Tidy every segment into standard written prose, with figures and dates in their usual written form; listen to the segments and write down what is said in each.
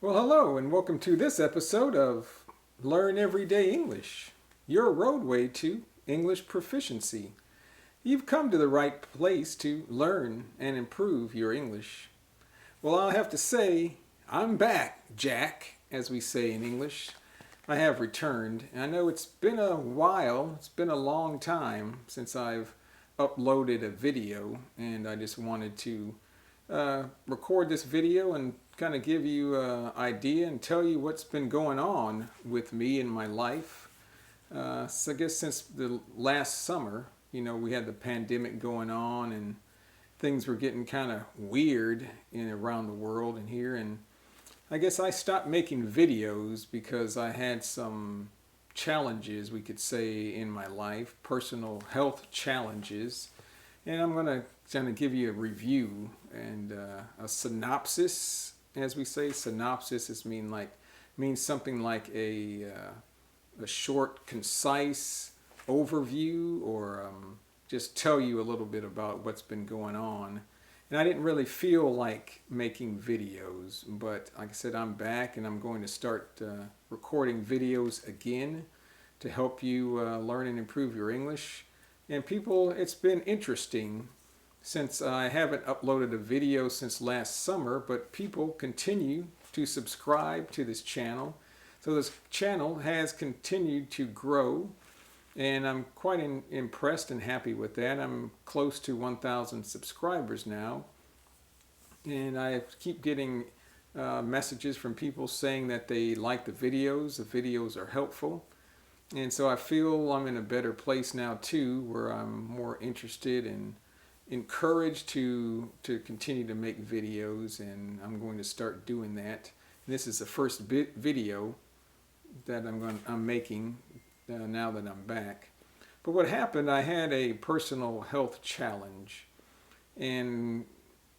Well, hello, and welcome to this episode of Learn Everyday English, your roadway to English proficiency. You've come to the right place to learn and improve your English. Well, I'll have to say, I'm back, Jack, as we say in English. I have returned, and I know it's been a while, it's been a long time since I've uploaded a video, and I just wanted to record this video and kind of give you an idea and tell you what's been going on with me in my life. So I guess since the last summer, we had the pandemic going on and things were getting kind of weird around the world and here. And I guess I stopped making videos because I had some challenges, we could say, in my life, personal health challenges. And I'm going to kind of give you a review and a synopsis, as we say. Synopsis means something like a short, concise overview, or just tell you a little bit about what's been going on. And I didn't really feel like making videos, but like I said, I'm back and I'm going to start recording videos again to help you learn and improve your English. And people, it's been interesting since I haven't uploaded a video since last summer, but people continue to subscribe to this channel. So this channel has continued to grow, and I'm quite impressed and happy with that. I'm close to 1,000 subscribers now, and I keep getting messages from people saying that they like the videos are helpful. And so I feel I'm in a better place now too, where I'm more interested and encouraged to continue to make videos, and I'm going to start doing that. And this is the first video that I'm making now that I'm back. But what happened, I had a personal health challenge, and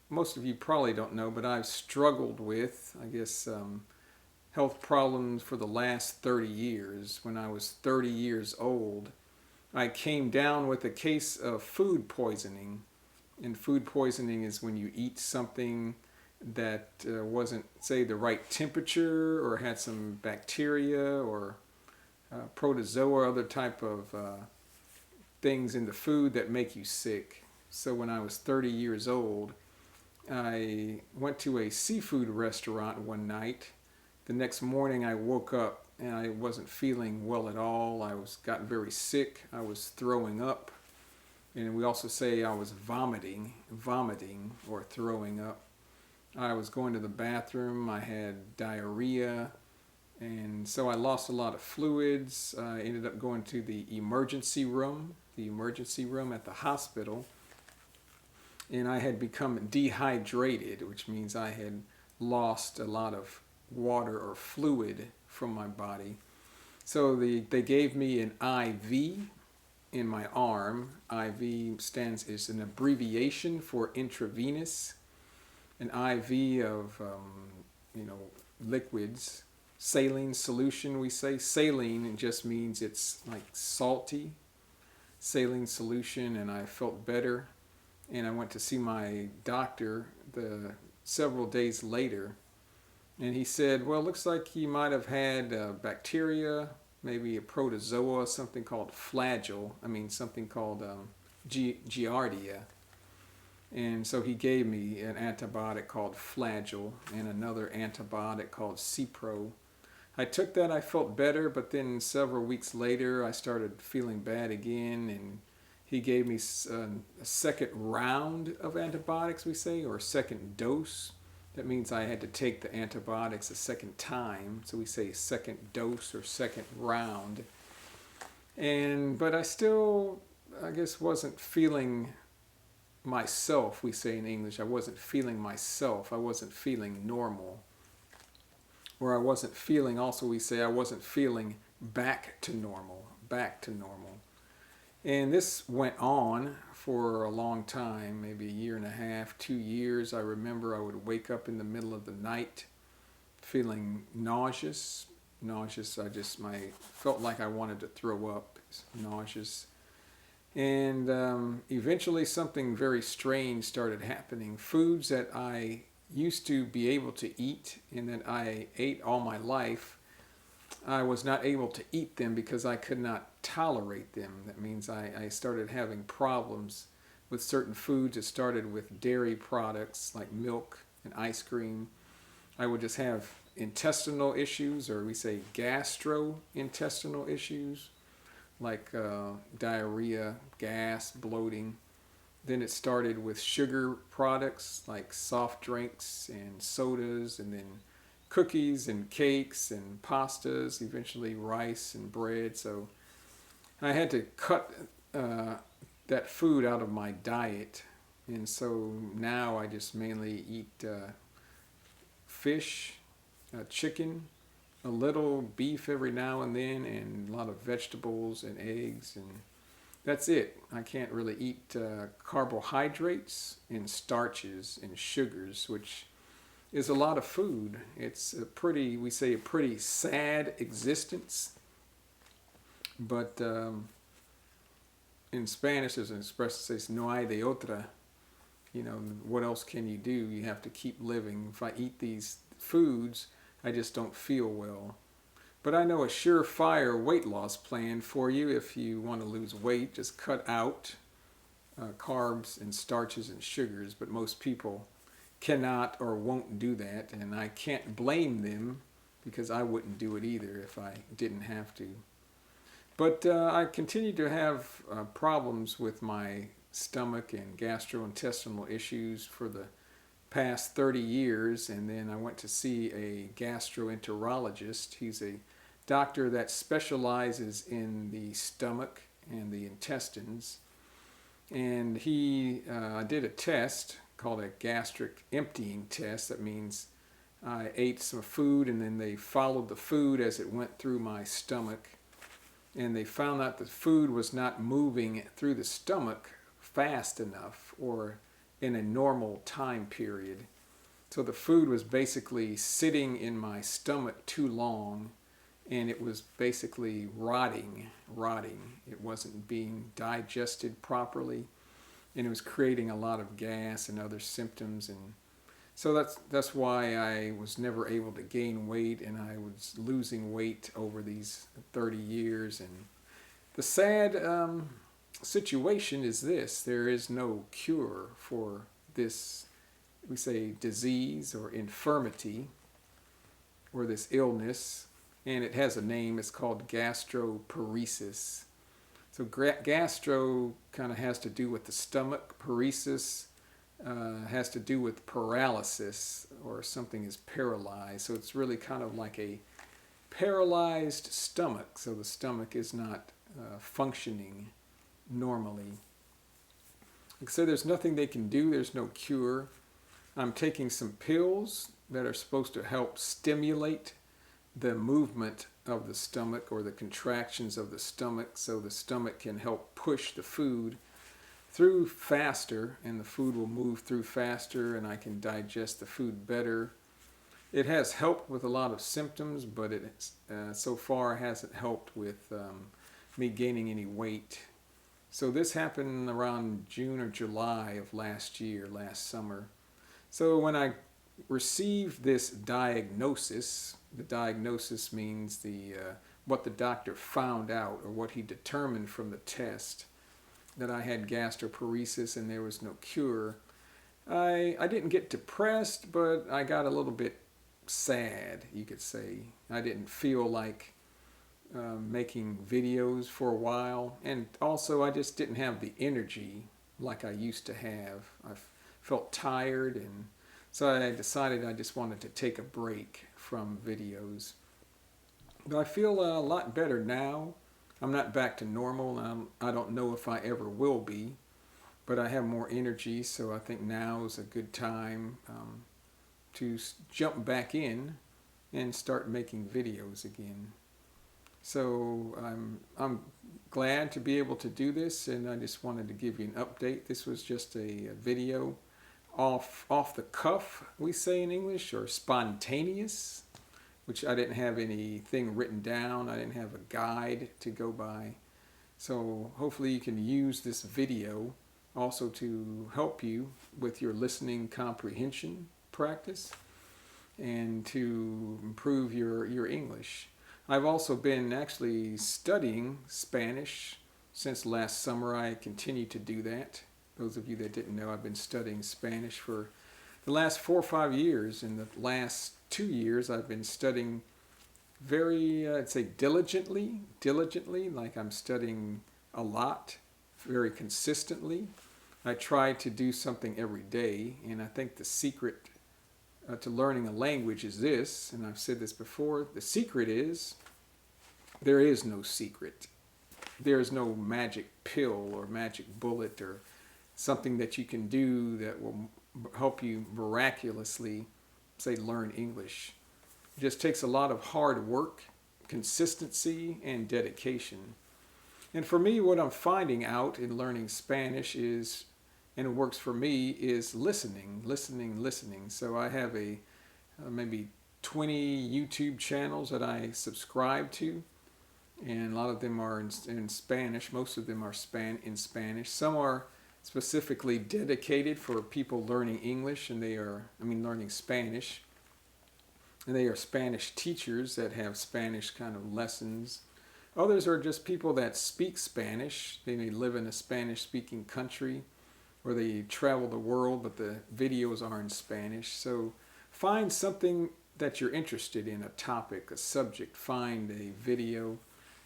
most of you probably don't know, but I've struggled with, I guess, health problems for the last 30 years. When I was 30 years old, I came down with a case of food poisoning. And food poisoning is when you eat something that wasn't, say, the right temperature, or had some bacteria or protozoa or other type of things in the food that make you sick. So when I was 30 years old, I went to a seafood restaurant one night. The next morning I woke up and I wasn't feeling well at all. Got very sick. I was throwing up. And we also say I was vomiting or throwing up. I was going to the bathroom. I had diarrhea. And so I lost a lot of fluids. I ended up going to the emergency room at the hospital. And I had become dehydrated, which means I had lost a lot of water or fluid from my body. So they gave me an IV in my arm. IV is an abbreviation for intravenous. An IV of liquids, saline solution, we say. Saline, it just means it's like salty. Saline solution, and I felt better. And I went to see my doctor several days later. And he said, well, it looks like he might have had bacteria, maybe a protozoa, something called something called Giardia. And so he gave me an antibiotic called Flagyl and another antibiotic called Cipro. I took that, I felt better, but then several weeks later I started feeling bad again, and he gave me a second round of antibiotics, we say, or a second dose. That means I had to take the antibiotics a second time, so we say second dose or second round. But I still, I guess, wasn't feeling myself, we say in English. I wasn't feeling myself. I wasn't feeling normal. Or I wasn't feeling, also we say, I wasn't feeling back to normal. And this went on for a long time, maybe a year and a half, 2 years. I remember I would wake up in the middle of the night feeling nauseous. I felt like I wanted to throw up, nauseous. And eventually something very strange started happening. Foods that I used to be able to eat and that I ate all my life, I was not able to eat them because I could not tolerate them. That means I started having problems with certain foods. It started with dairy products like milk and ice cream. I would just have intestinal issues, or we say gastrointestinal issues, like diarrhea, gas, bloating. Then it started with sugar products like soft drinks and sodas, and then cookies and cakes and pastas, eventually rice and bread. So I had to cut that food out of my diet. And so now I just mainly eat fish, chicken, a little beef every now and then, and a lot of vegetables and eggs, and that's it. I can't really eat carbohydrates and starches and sugars, which is a lot of food. It's a pretty, we say, a pretty sad existence. But in Spanish, there's an expression that says, no hay de otra. You know, what else can you do? You have to keep living. If I eat these foods, I just don't feel well. But I know a surefire weight loss plan for you. If you want to lose weight, just cut out carbs and starches and sugars. But most people cannot or won't do that, and I can't blame them because I wouldn't do it either if I didn't have to. But I continue to have problems with my stomach and gastrointestinal issues for the past 30 years, and then I went to see a gastroenterologist. He's a doctor that specializes in the stomach and the intestines, and he did a test called a gastric emptying test. That means I ate some food and then they followed the food as it went through my stomach, and they found out the food was not moving through the stomach fast enough or in a normal time period. So the food was basically sitting in my stomach too long, and it was basically rotting. It wasn't being digested properly, and it was creating a lot of gas and other symptoms. And so that's why I was never able to gain weight, and I was losing weight over these 30 years. And the sad situation is this: there is no cure for this, we say, disease or infirmity or this illness, and it has a name. It's called gastroparesis. So gastro kind of has to do with the stomach. Paresis has to do with paralysis, or something is paralyzed. So it's really kind of like a paralyzed stomach. So the stomach is not functioning normally. So there's nothing they can do. There's no cure. I'm taking some pills that are supposed to help stimulate the movement of the stomach, or the contractions of the stomach, so the stomach can help push the food through faster, and the food will move through faster, and I can digest the food better. It has helped with a lot of symptoms, but it so far hasn't helped with me gaining any weight. So this happened around June or July of last summer. So when I received this diagnosis, the diagnosis means what the doctor found out, or what he determined from the test, that I had gastroparesis and there was no cure. I didn't get depressed, but I got a little bit sad, you could say. I didn't feel like making videos for a while, and also I just didn't have the energy like I used to have. I felt tired, and so I decided I just wanted to take a break from videos. But I feel a lot better now. I'm not back to normal, and I don't know if I ever will be, but I have more energy, so I think now is a good time to jump back in and start making videos again. So I'm glad to be able to do this, and I just wanted to give you an update. This was just a video off the cuff, we say in English, or spontaneous, which I didn't have anything written down. I didn't have a guide to go by. So hopefully you can use this video also to help you with your listening comprehension, practice and to improve your English. I've also been actually studying Spanish since last summer. I continue to do that. Those of you that didn't know, I've been studying Spanish for the last 4 or 5 years. In the last 2 years, I've been studying very, I'd say diligently, like I'm studying a lot, very consistently. I try to do something every day, and I think the secret to learning a language is this, and I've said this before, the secret is there is no secret. There is no magic pill or magic bullet or something that you can do that will help you miraculously, say, learn English. It just takes a lot of hard work, consistency, and dedication. And for me, what I'm finding out in learning Spanish is, and it works for me, is listening. So I have maybe 20 YouTube channels that I subscribe to, and a lot of them are in Spanish. Most of them are in Spanish. Some are specifically dedicated for people learning English, and learning Spanish. And they are Spanish teachers that have Spanish kind of lessons. Others are just people that speak Spanish. They may live in a Spanish-speaking country, or they travel the world, but the videos are in Spanish. So find something that you're interested in, a topic, a subject. Find a video,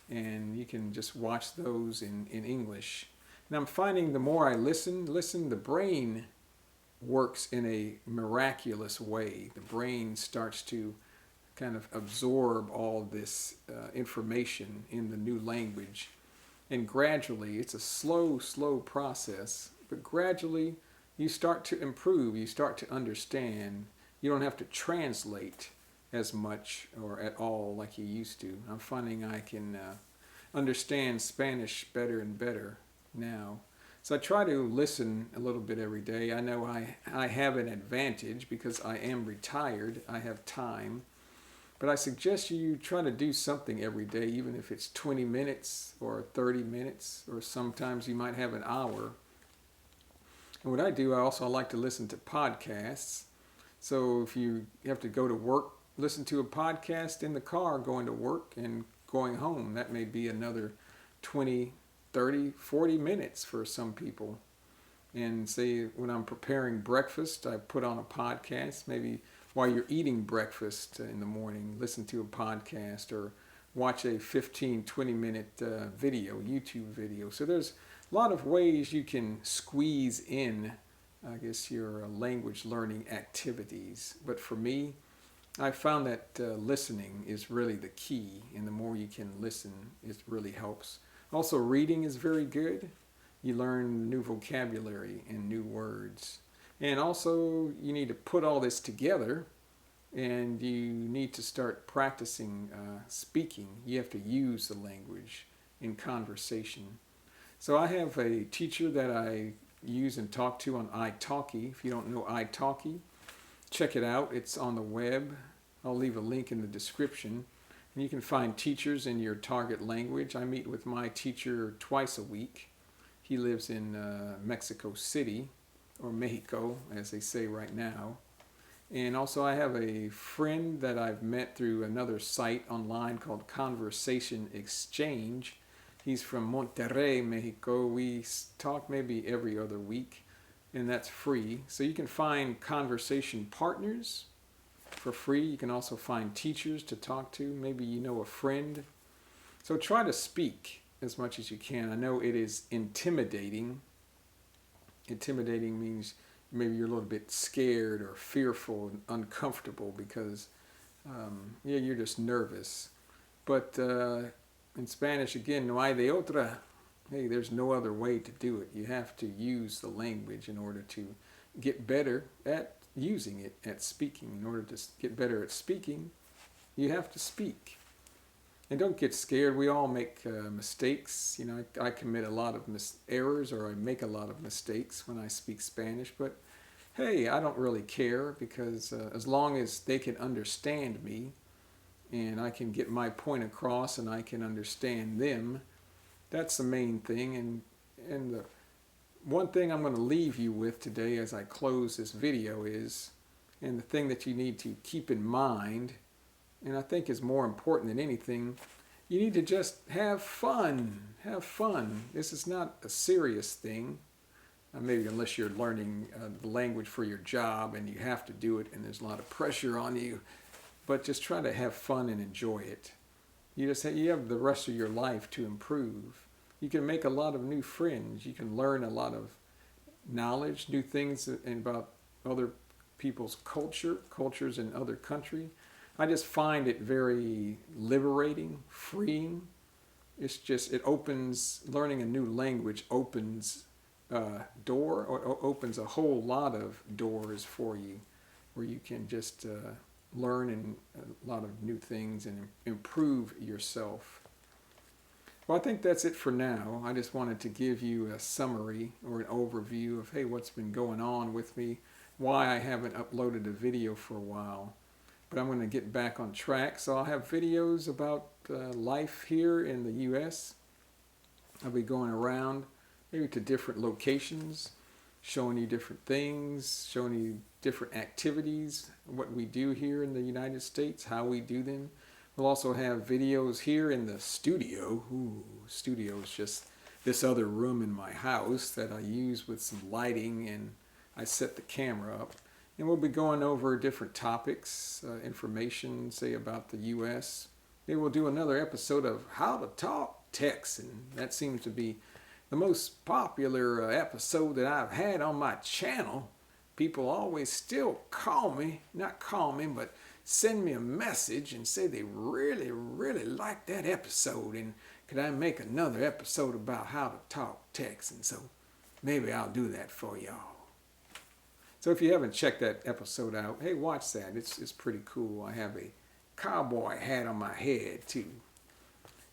and you can just watch those in English. And I'm finding the more I listen, the brain works in a miraculous way. The brain starts to kind of absorb all this information in the new language. And gradually, it's a slow process, but gradually you start to improve, you start to understand. You don't have to translate as much or at all like you used to. I'm finding I can understand Spanish better and better now. So I try to listen a little bit every day. I know I have an advantage because I am retired. I have time. But I suggest you try to do something every day, even if it's 20 minutes or 30 minutes, or sometimes you might have an hour. And what I do, I also like to listen to podcasts. So if you have to go to work, listen to a podcast in the car going to work and going home. That may be another 20, 30, 40 minutes for some people. And say when I'm preparing breakfast, I put on a podcast. Maybe while you're eating breakfast in the morning, listen to a podcast or watch a 15, 20-minute YouTube video. So there's a lot of ways you can squeeze in, I guess, your language learning activities. But for me, I found that listening is really the key, and the more you can listen, it really helps. Also, reading is very good. You learn new vocabulary and new words. And also, you need to put all this together, and you need to start practicing speaking. You have to use the language in conversation. So I have a teacher that I use and talk to on italki. If you don't know italki, check it out. It's on the web. I'll leave a link in the description. And you can find teachers in your target language. I meet with my teacher twice a week. He lives in Mexico City, or Mexico, as they say right now. And also I have a friend that I've met through another site online called Conversation Exchange. He's from Monterrey, Mexico. We talk maybe every other week, and that's free. So you can find conversation partners for free. You can also find teachers to talk to. Maybe you know a friend. So try to speak as much as you can. I know it is intimidating. Intimidating means maybe you're a little bit scared or fearful and uncomfortable because you're just nervous. But in Spanish, again, no hay de otra. Hey, there's no other way to do it. You have to use the language in order to get better at using it, at speaking. In order to get better at speaking, you have to speak. And don't get scared. We all make mistakes. You know, I commit a lot of errors, or I make a lot of mistakes when I speak Spanish. But hey, I don't really care, because as long as they can understand me and I can get my point across and I can understand them, that's the main thing. And the one thing I'm going to leave you with today as I close this video is And the thing that you need to keep in mind, and I think is more important than anything, you need to just have fun. Have fun. This is not a serious thing. Maybe unless you're learning the language for your job and you have to do it and there's a lot of pressure on you. But just try to have fun and enjoy it. You have the rest of your life to improve. You can make a lot of new friends. You can learn a lot of knowledge, new things about other people's cultures in other countries. I just find it very liberating, freeing. It opens, learning a new language opens opens a whole lot of doors for you, where you can just learn a lot of new things and improve yourself. Well, I think that's it for now. I just wanted to give you a summary or an overview of, hey, what's been going on with me, why I haven't uploaded a video for a while. But I'm going to get back on track. So I'll have videos about life here in the U.S. I'll be going around maybe to different locations, showing you different things, showing you different activities, what we do here in the United States, how we do them. We'll also have videos here in the studio. Ooh, studio is just this other room in my house that I use with some lighting, and I set the camera up. And we'll be going over different topics, information, say, about the U.S. Maybe we'll do another episode of How to Talk Texan. That seems to be the most popular episode that I've had on my channel. People always still not call me, but send me a message and say they really, really like that episode. And could I make another episode about how to talk Texan? So maybe I'll do that for y'all. So if you haven't checked that episode out, hey, watch that. It's pretty cool. I have a cowboy hat on my head too.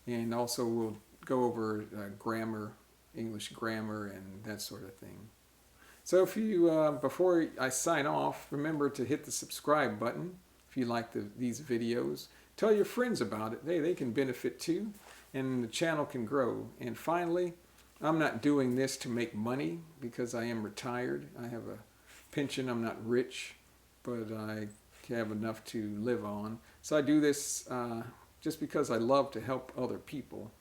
And also we'll go over grammar, English grammar, and that sort of thing. So if you, before I sign off, remember to hit the subscribe button if you like these videos. Tell your friends about it. They can benefit too, and the channel can grow. And finally, I'm not doing this to make money because I am retired. I have a pension. I'm not rich, but I have enough to live on. So I do this just because I love to help other people.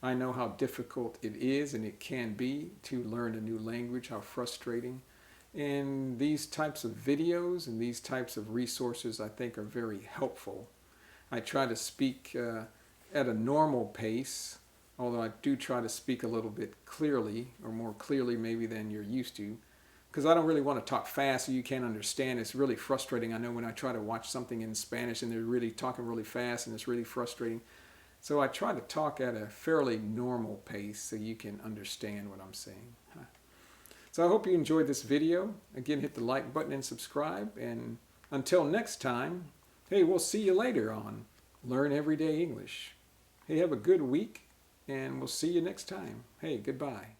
I know how difficult it is, and it can be, to learn a new language, how frustrating. And these types of videos and these types of resources, I think, are very helpful. I try to speak at a normal pace, although I do try to speak a little bit clearly, or more clearly maybe than you're used to, because I don't really want to talk fast so you can't understand. It's really frustrating. I know when I try to watch something in Spanish and they're really talking really fast, and it's really frustrating. So I try to talk at a fairly normal pace so you can understand what I'm saying. So I hope you enjoyed this video. Again, hit the like button and subscribe. And until next time, hey, we'll see you later on Learn Everyday English. Hey, have a good week, and we'll see you next time. Hey, goodbye.